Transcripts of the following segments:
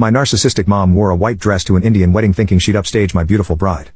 My narcissistic mom wore a white dress to an Indian wedding thinking she'd upstage my beautiful bride.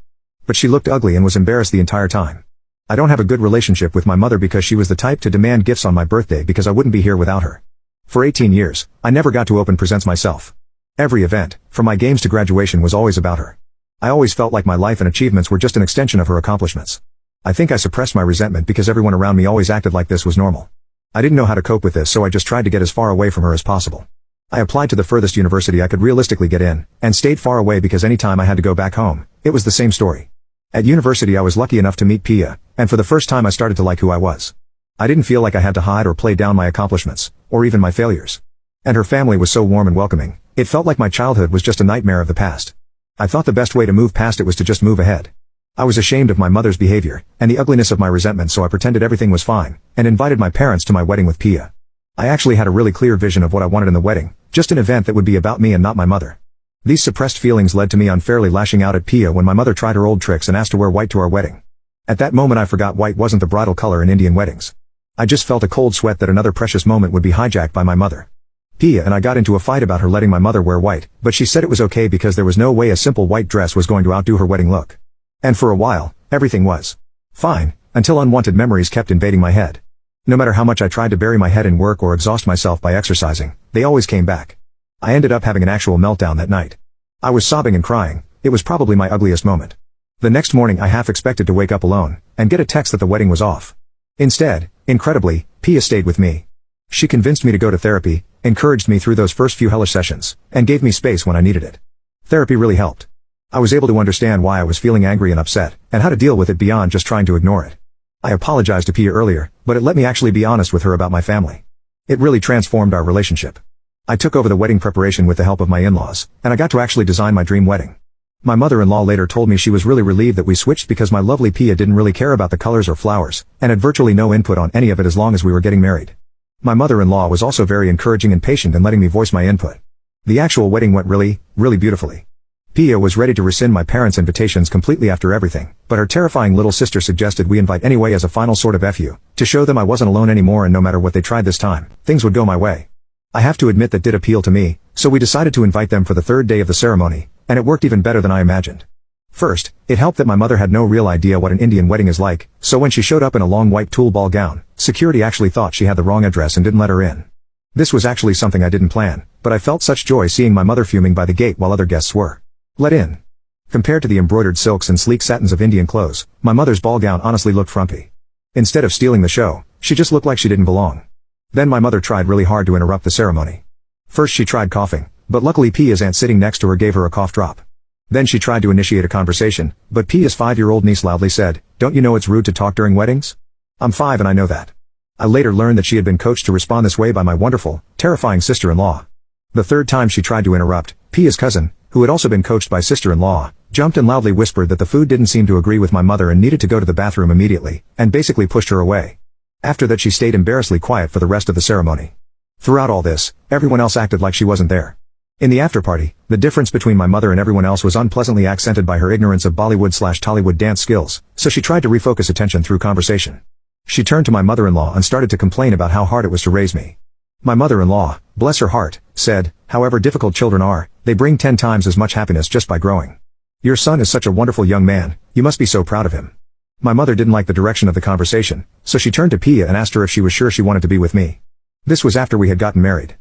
But she looked ugly and was embarrassed the entire time. I don't have a good relationship with my mother because she was the type to demand gifts on my birthday because I wouldn't be here without her. For 18 years, I never got to open presents myself. Every event, from my games to graduation, was always about her. I always felt like my life and achievements were just an extension of her accomplishments. I think I suppressed my resentment because everyone around me always acted like this was normal. I didn't know how to cope with this, so I just tried to get as far away from her as possible. I applied to the furthest university I could realistically get in, and stayed far away because anytime I had to go back home, it was the same story. At university I was lucky enough to meet Pia, and for the first time I started to like who I was. I didn't feel like I had to hide or play down my accomplishments, or even my failures. And her family was so warm and welcoming, it felt like my childhood was just a nightmare of the past. I thought the best way to move past it was to just move ahead. I was ashamed of my mother's behavior, and the ugliness of my resentment, so I pretended everything was fine, and invited my parents to my wedding with Pia. I actually had a really clear vision of what I wanted in the wedding, just an event that would be about me and not my mother. These suppressed feelings led to me unfairly lashing out at Pia when my mother tried her old tricks and asked to wear white to our wedding. At that moment I forgot white wasn't the bridal color in Indian weddings. I just felt a cold sweat that another precious moment would be hijacked by my mother. Pia and I got into a fight about her letting my mother wear white, but she said it was okay because there was no way a simple white dress was going to outdo her wedding look. And for a while, everything was fine, until unwanted memories kept invading my head. No matter how much I tried to bury my head in work or exhaust myself by exercising, they always came back. I ended up having an actual meltdown that night. I was sobbing and crying. It was probably my ugliest moment. The next morning I half expected to wake up alone, and get a text that the wedding was off. Instead, incredibly, Pia stayed with me. She convinced me to go to therapy, encouraged me through those first few hellish sessions, and gave me space when I needed it. Therapy really helped. I was able to understand why I was feeling angry and upset, and how to deal with it beyond just trying to ignore it. I apologized to Pia earlier, but it let me actually be honest with her about my family. It really transformed our relationship. I took over the wedding preparation with the help of my in-laws, and I got to actually design my dream wedding. My mother-in-law later told me she was really relieved that we switched because my lovely Pia didn't really care about the colors or flowers, and had virtually no input on any of it as long as we were getting married. My mother-in-law was also very encouraging and patient in letting me voice my input. The actual wedding went really beautifully. Pia was ready to rescind my parents' invitations completely after everything, but her terrifying little sister suggested we invite anyway as a final sort of FU, to show them I wasn't alone anymore, and no matter what they tried this time, things would go my way. I have to admit that did appeal to me, so we decided to invite them for the third day of the ceremony, and it worked even better than I imagined. First, it helped that my mother had no real idea what an Indian wedding is like, so when she showed up in a long white tulle ball gown, security actually thought she had the wrong address and didn't let her in. This was actually something I didn't plan, but I felt such joy seeing my mother fuming by the gate while other guests were let in. Compared to the embroidered silks and sleek satins of Indian clothes, my mother's ball gown honestly looked frumpy. Instead of stealing the show, she just looked like she didn't belong. Then my mother tried really hard to interrupt the ceremony. First she tried coughing, but luckily Pia's aunt sitting next to her gave her a cough drop. Then she tried to initiate a conversation, but Pia's 5-year-old niece loudly said, "Don't you know it's rude to talk during weddings? I'm 5 and I know that." I later learned that she had been coached to respond this way by my wonderful, terrifying sister-in-law. The third time she tried to interrupt, Pia's cousin, who had also been coached by sister-in-law, jumped and loudly whispered that the food didn't seem to agree with my mother and needed to go to the bathroom immediately, and basically pushed her away. After that she stayed embarrassedly quiet for the rest of the ceremony. Throughout all this, everyone else acted like she wasn't there. In the after-party, the difference between my mother and everyone else was unpleasantly accented by her ignorance of Bollywood/Tollywood dance skills, so she tried to refocus attention through conversation. She turned to my mother-in-law and started to complain about how hard it was to raise me. My mother-in-law, bless her heart, said, "However difficult children are, they bring 10 times as much happiness just by growing. Your son is such a wonderful young man, you must be so proud of him." My mother didn't like the direction of the conversation, so she turned to Pia and asked her if she was sure she wanted to be with me. This was after we had gotten married.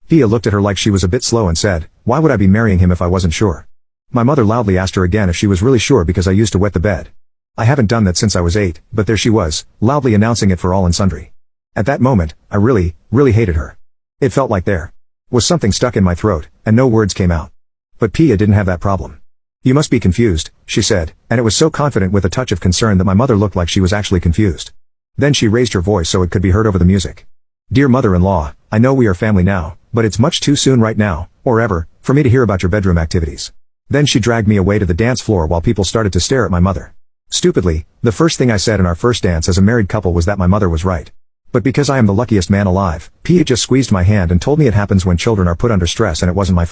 Pia looked at her like she was a bit slow and said, "Why would I be marrying him if I wasn't sure?" My mother loudly asked her again if she was really sure because I used to wet the bed. I haven't done that since I was 8, but there she was, loudly announcing it for all and sundry. At that moment, I really hated her. It felt like there was something stuck in my throat, and no words came out. But Pia didn't have that problem. "You must be confused," she said, and it was so confident with a touch of concern that my mother looked like she was actually confused. Then she raised her voice so it could be heard over the music. "Dear mother-in-law, I know we are family now, but it's much too soon right now, or ever, for me to hear about your bedroom activities." Then she dragged me away to the dance floor while people started to stare at my mother. Stupidly, the first thing I said in our first dance as a married couple was that my mother was right. But because I am the luckiest man alive, Pia just squeezed my hand and told me it happens when children are put under stress and it wasn't my fault.